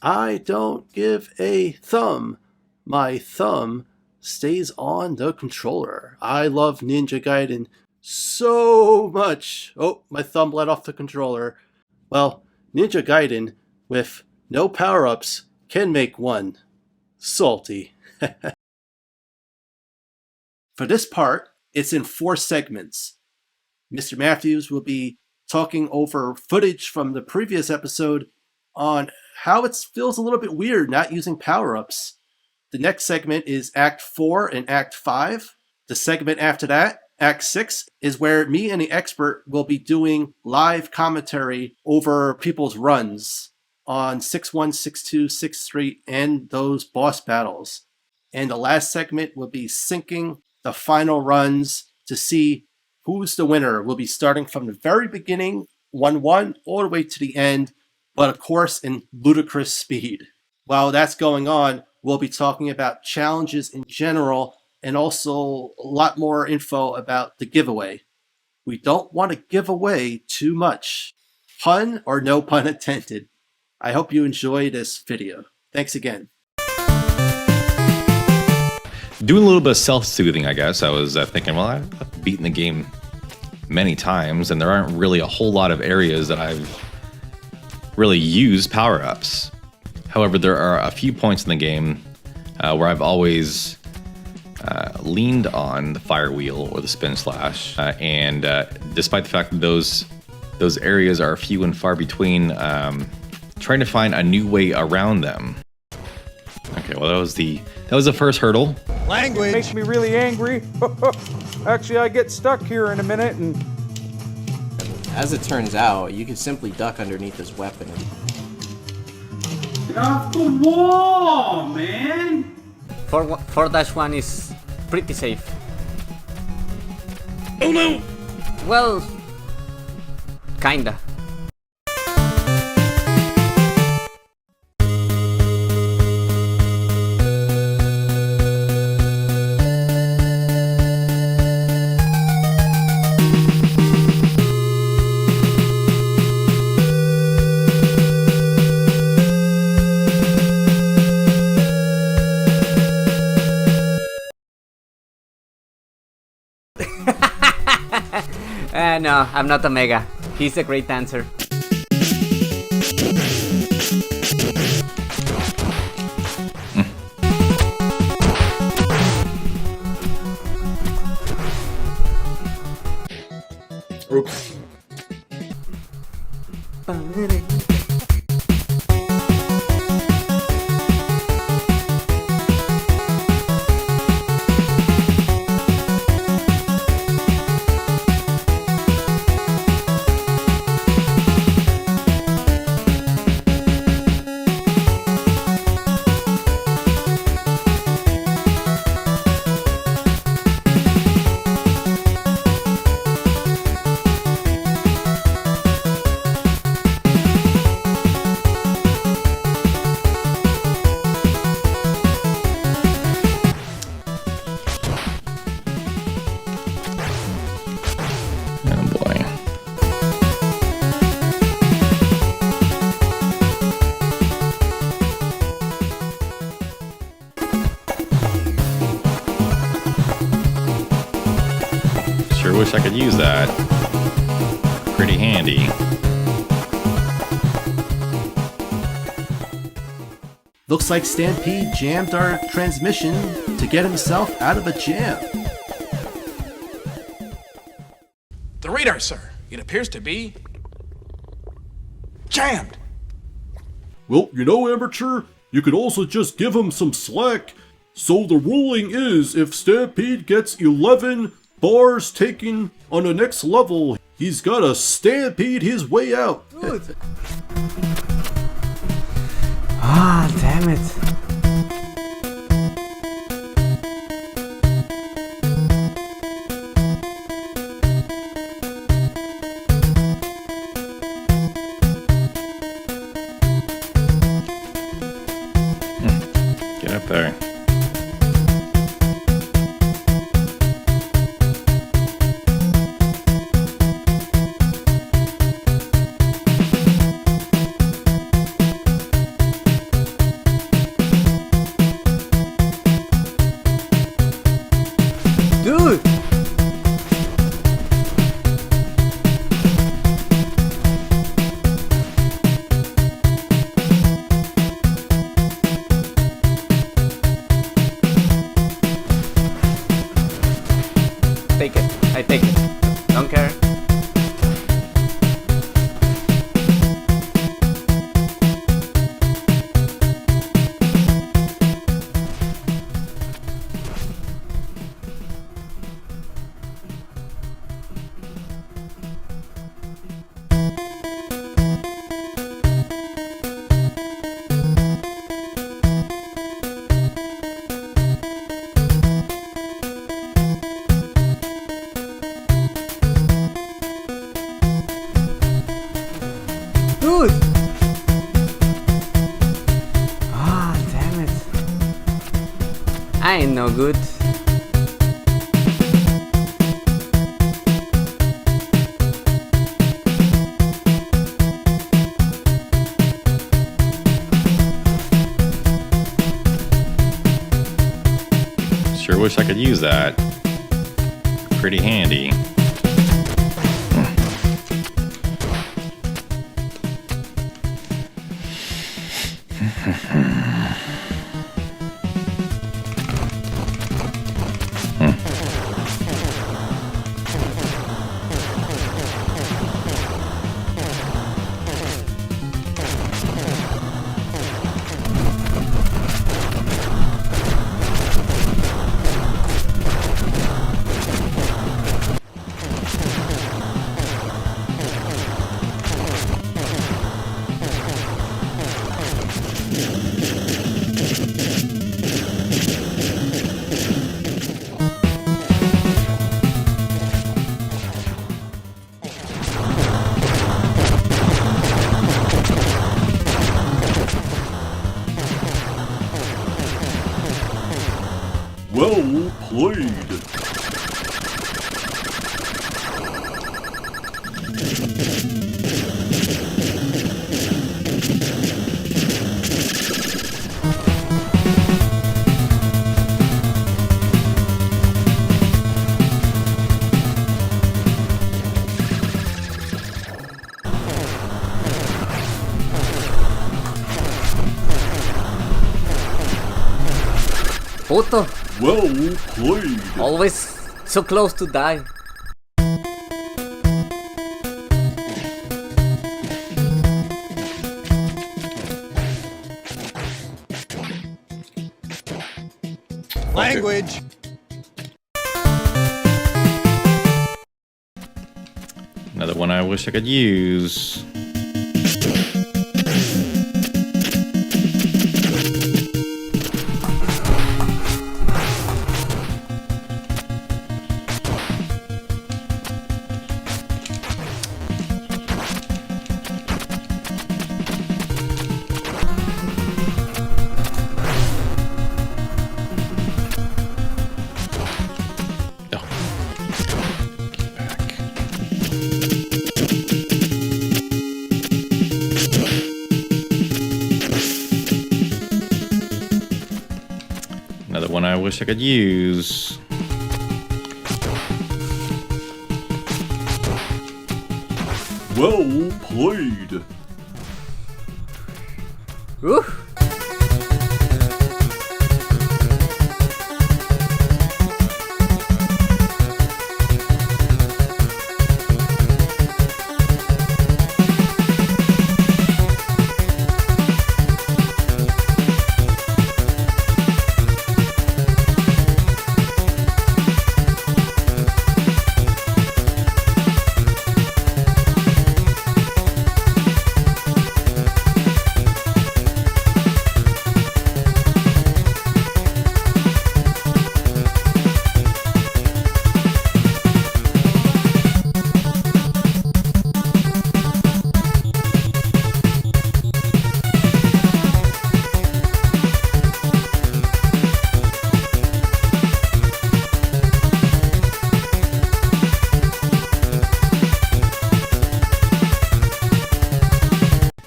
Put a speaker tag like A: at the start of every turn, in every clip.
A: I don't give a thumb. My thumb stays on the controller. I love Ninja Gaiden so much. Oh, my thumb let off the controller. Well, Ninja Gaiden, with no power-ups, can make one salty. For this part, it's in 4 segments. MrMatthews will be talking over footage from the previous episode on how it feels a little bit weird not using power-ups. The next segment is Act 4 and Act 5. The segment after that, Act 6, is where me and the expert will be doing live commentary over people's runs on 6-1, 6-2, 6-3, and those boss battles. And the last segment will be syncing the final runs to see who's the winner. We'll be starting from the very beginning, 1-1, all the way to the end, but of course in ludicrous speed. While that's going on, we'll be talking about challenges in general and also a lot more info about the giveaway. We don't want to give away too much. Pun or no pun intended. I hope you enjoy this video. Thanks again.
B: Doing a little bit of self-soothing, I guess. I was thinking, well, I've beaten the game many times, and there aren't really a whole lot of areas that I've really used power-ups. However, there are a few points in the game where I've always leaned on the fire wheel or the spin slash, and despite the fact that those areas are few and far between, trying to find a new way around them. Okay, well that was the first hurdle.
C: Language makes me really angry. Actually, I get stuck here in a minute and...
D: As it turns out, you can simply duck underneath this weapon.
E: Get off the wall, man!
F: 4-1 is pretty safe.
B: Oh no!
F: Well, kinda. No, I'm not Omega. He's a great dancer.
A: Oops.
B: Sure wish I could use that. Pretty handy.
A: Looks like Stampede jammed our transmission to get himself out of a jam.
G: The radar, sir. It appears to be jammed.
H: Well, you know, Amateur, you could also just give him some slack. So the ruling is, if Stampede gets 11 bars taken on the next level, he's gotta stampede his way out.
F: Ah, damn it.
B: Get up there.
F: Dude! Ah, damn it. I ain't no good.
B: Sure wish I could use that. Pretty handy.
H: Well played.
F: Puto,
H: Well played.
F: always so close to die.
G: Language.
B: Another one I wish I could use. Another one I wish I could use.
H: Well played.
F: Ooh.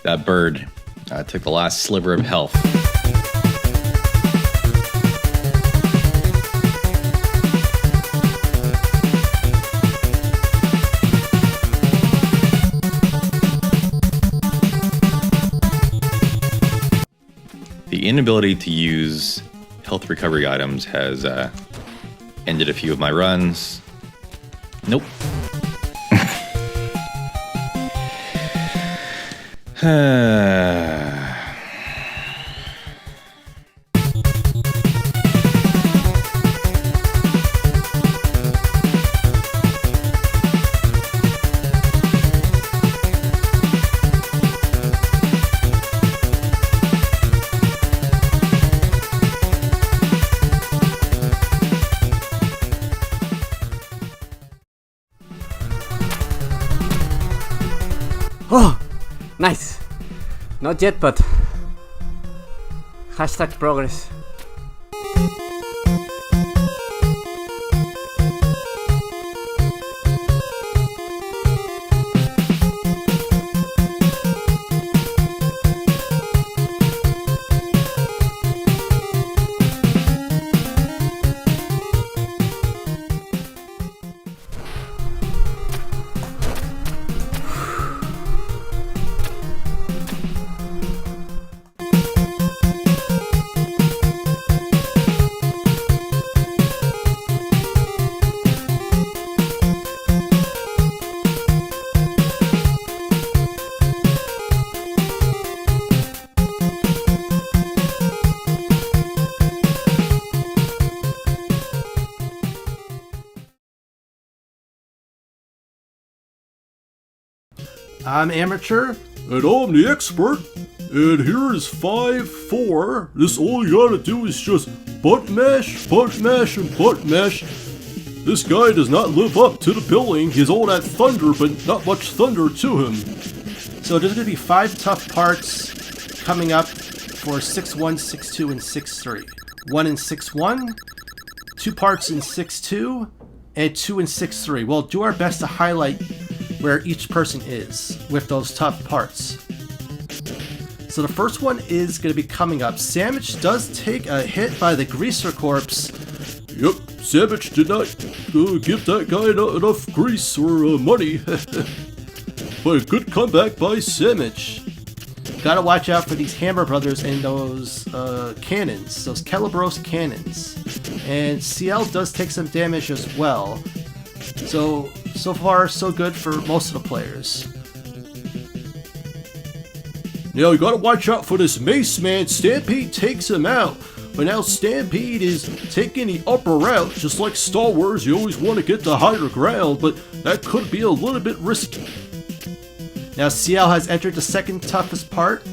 B: That bird took the last sliver of health. The inability to use health recovery items has ended a few of my runs. Nope.
F: Oh, Nice. Not yet, but hashtag progress.
A: I'm Amateur.
H: And I'm the expert. And here is 5-4. This all you gotta do is just butt mash, and butt mash. This guy does not live up to the billing. He has all that thunder, but not much thunder to him.
A: So there's going to be 5 tough parts coming up for 6-1, 6-2, and 6-3. 1 in 6-1, 2 parts in 6-2, and 2 in 6-3. We'll do our best to highlight where each person is with those tough parts. So the first one is going to be coming up. Samich does take a hit by the Greaser Corpse.
H: Yep, Samich did not give that guy enough grease or money. But a good comeback by Samich.
A: Gotta watch out for these Hammer Brothers and those cannons, those Calibros cannons. And CL does take some damage as well. So far, so good for most of the players.
H: Now you gotta watch out for this Mace Man. Stampede takes him out. But now Stampede is taking the upper route. Just like Star Wars, you always want to get the higher ground, but that could be a little bit risky.
A: Now CL has entered the second toughest part.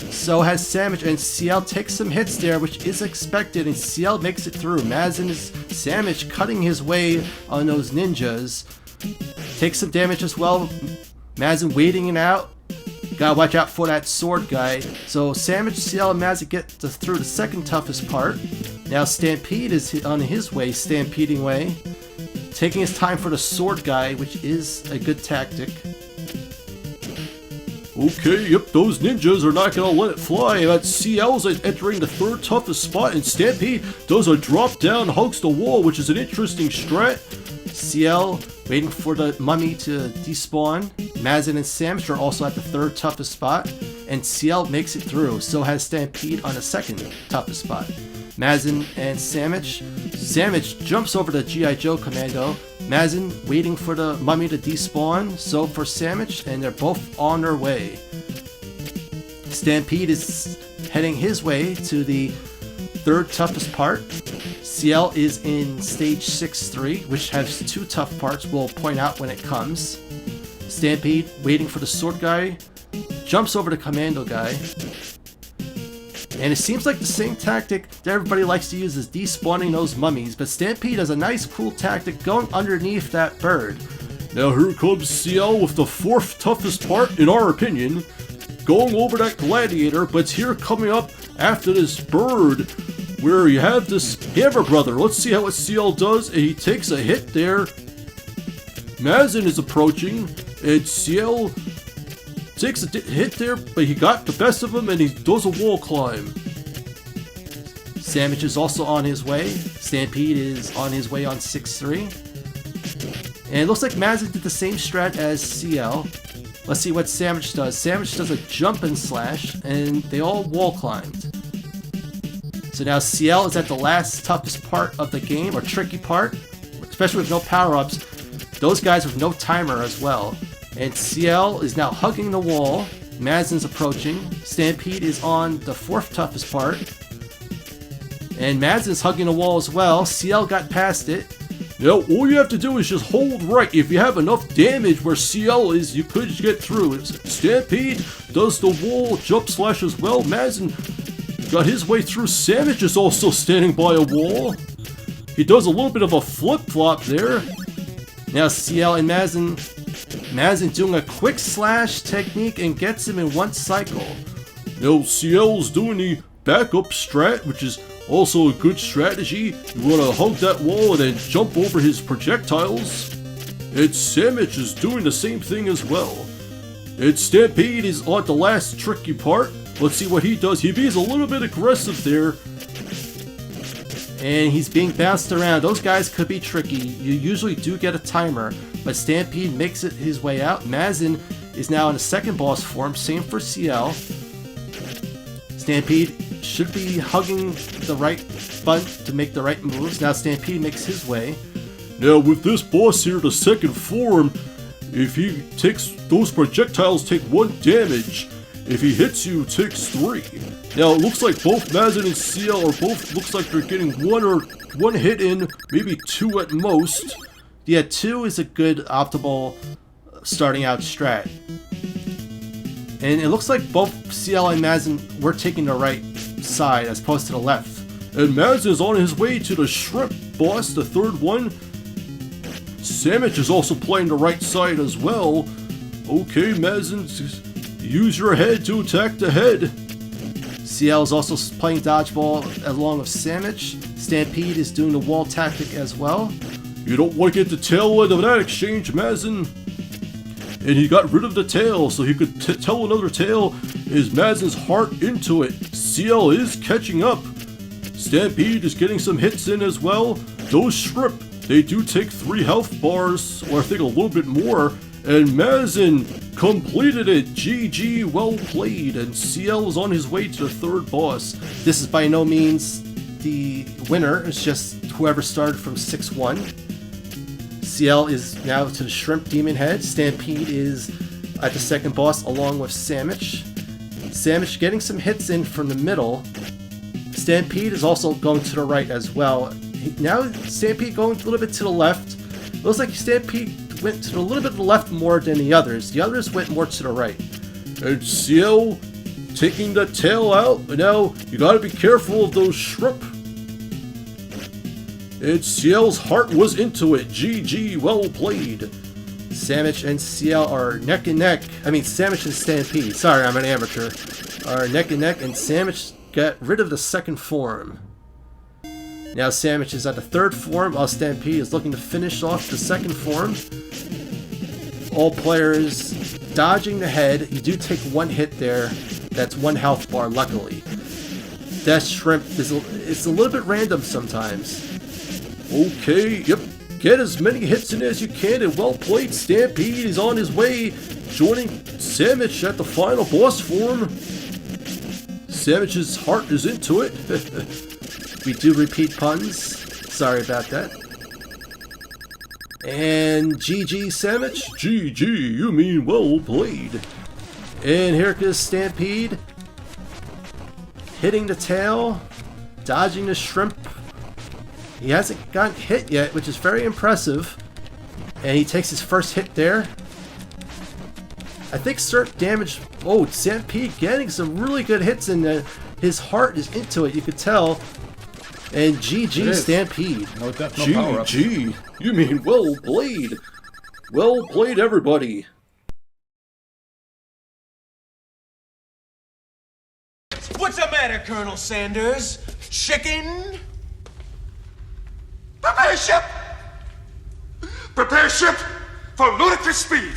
A: So has Samich, and CL takes some hits there, which is expected, and CL makes it through. Mazin is Samich cutting his way on those ninjas. Takes some damage as well. Mazin waiting it out. Gotta watch out for that sword guy. So Samich, CL, and Mazin get through the second toughest part. Now Stampede is on his way, stampeding way. Taking his time for the sword guy, which is a good tactic.
H: Okay, yep, those ninjas are not gonna let it fly. That CL's entering the third toughest spot, and Stampede does a drop down, hugs the wall, which is an interesting strat.
A: CL waiting for the mummy to despawn. Mazin and Samich are also at the third toughest spot, and CL makes it through. So has Stampede on the second toughest spot. Mazin and Samich. Samich jumps over the G.I. Joe commando. Mazin waiting for the mummy to despawn. So for Samich, and they're both on their way. Stampede is heading his way to the third toughest part. CL is in stage 6-3, which has 2 tough parts. We'll point out when it comes. Stampede waiting for the sword guy. Jumps over the commando guy. And it seems like the same tactic that everybody likes to use is despawning those mummies, but Stampede has a nice cool tactic going underneath that bird.
H: Now here comes CL with the 4th toughest part, in our opinion. Going over that gladiator, but it's here coming up after this bird, where you have this Hammer Brother. Let's see how what CL does, and he takes a hit there. Mazin is approaching, and CL takes a hit there, but he got the best of him, and he does a wall climb.
A: Samich is also on his way. Stampede is on his way on 6-3. And it looks like Mazin did the same strat as CL. Let's see what Samich does. Samich does a jump and slash, and they all wall climbed. So now CL is at the last toughest part of the game, or tricky part, especially with no power-ups. Those guys with no timer as well. And CL is now hugging the wall. Mazin's approaching. Stampede is on the 4th toughest part. And Mazin's hugging the wall as well. CL got past it.
H: Now, all you have to do is just hold right. If you have enough damage where CL is, you could get through. Stampede does the wall jump slash as well. Mazin got his way through. Samich is also standing by a wall. He does a little bit of a flip-flop there.
A: Now CL and Mazin Mazin doing a quick slash technique and gets him in one cycle.
H: Now CL's doing the backup strat, which is also a good strategy. You want to hug that wall and then jump over his projectiles. And Samich is doing the same thing as well. And Stampede is on the last tricky part. Let's see what he does. He is a little bit aggressive there.
A: And he's being bounced around. Those guys could be tricky. You usually do get a timer, but Stampede makes it his way out. Mazin is now in a second boss form. Same for CL. Stampede should be hugging the right button to make the right moves. Now Stampede makes his way.
H: Now with this boss here, the second form, if he takes those projectiles take 1 damage. If he hits you, it takes 3. Now it looks like both Mazin and CL are both looks like they're getting one hit in, maybe 2 at most.
A: Yeah, 2 is a good optimal starting out strat. And it looks like both CL and Mazin were taking the right side as opposed to the left.
H: And Mazin is on his way to the shrimp boss, the third one. Samich is also playing the right side as well. Okay, Mazin, use your head to attack the head.
A: CL is also playing dodgeball along with Samich. Stampede is doing the wall tactic as well.
H: You don't want to get the tail end of that exchange, Mazin. And he got rid of the tail, so he could tell another tale. Is Mazin's heart into it? CL is catching up. Stampede is getting some hits in as well. Those shrimp, they do take 3 health bars, or I think a little bit more. And Mazin completed it. GG, well played. And CL is on his way to the third boss.
A: This is by no means the winner. It's just whoever started from 6-1. CL is now to the Shrimp Demon Head. Stampede is at the second boss along with Samich. Samich getting some hits in from the middle. Stampede is also going to the right as well. Now Stampede going a little bit to the left. Looks like Stampede went to a little bit to the left more than the others. The others went more to the right.
H: And CL taking the tail out. Now you gotta be careful of those shrimp. And CL's heart was into it. GG, well played.
A: Samich and CL are neck and neck. I mean, Samich and Stampede. Sorry, I'm an amateur. Are neck and neck, and Samich got rid of the second form. Now Samich is at the third form, while Stampede is looking to finish off the second form. All players dodging the head. You do take 1 hit there. That's 1 health bar, luckily. That shrimp is it's a little bit random sometimes.
H: Okay, yep. Get as many hits in as you can, and well played. Stampede is on his way, joining Samich at the final boss form. Samich's heart is into it.
A: We do repeat puns. Sorry about that. And GG Samich.
H: GG, you mean well played.
A: And here goes Stampede. Hitting the tail. Dodging the shrimp. He hasn't gotten hit yet, which is very impressive. And he takes his first hit there. I think certain damage... Oh, Stampede getting some really good hits in there. His heart is into it, you could tell. And GG Stampede.
I: No death, no power up.
H: GG, you mean well played. Well played, everybody.
G: What's the matter, Colonel Sanders? Chicken?
J: Prepare ship! Prepare ship for ludicrous speed!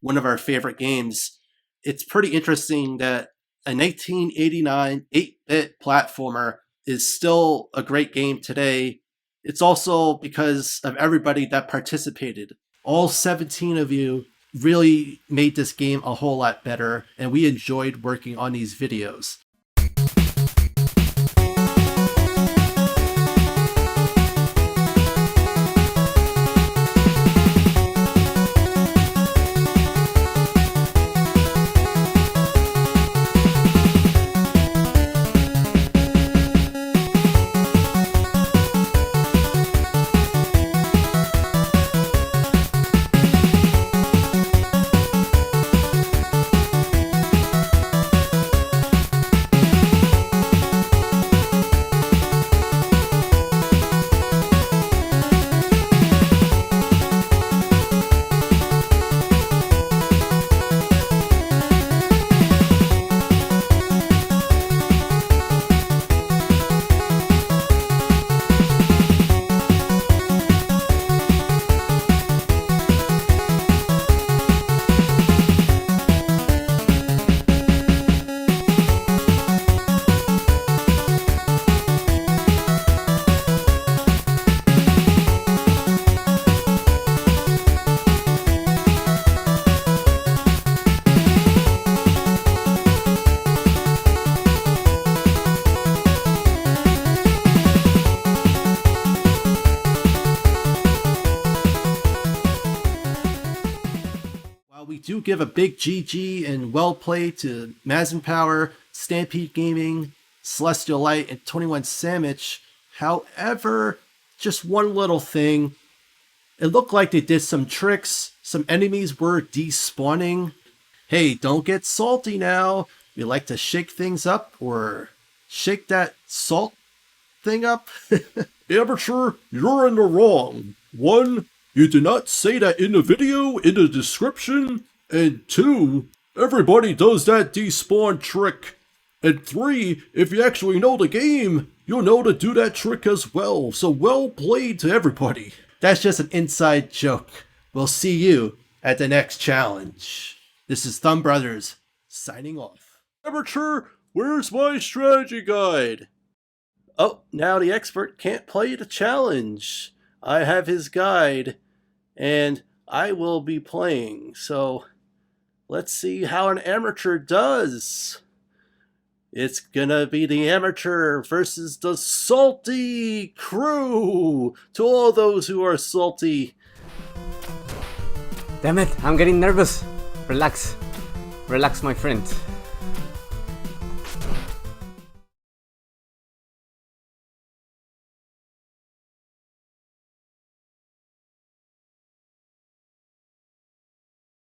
A: One of our favorite games. It's pretty interesting that a 1989 8-bit platformer is still a great game today. It's also because of everybody that participated. All 17 of you really made this game a whole lot better, and we enjoyed working on these videos. We do give a big GG and well played to Mazinpower, Stampede Gaming, Celestial Light, and 21 Samich. However, just one little thing. It looked like they did some tricks. Some enemies were despawning. Hey, don't get salty now. We like to shake things up or shake that salt thing up.
H: Amateur, you're in the wrong. 1, you did not say that in the video, in the description. And 2, everybody does that despawn trick. And 3, if you actually know the game, you'll know to do that trick as well. So well played to everybody.
A: That's just an inside joke. We'll see you at the next challenge. This is Thumb Brothers, signing off.
H: Amateur, where's my strategy guide?
A: Oh, now the expert can't play the challenge. I have his guide, and I will be playing. So let's see how an amateur does. It's gonna be the amateur versus the salty crew. To all those who are salty.
F: Damn it, I'm getting nervous. Relax. Relax, my friend.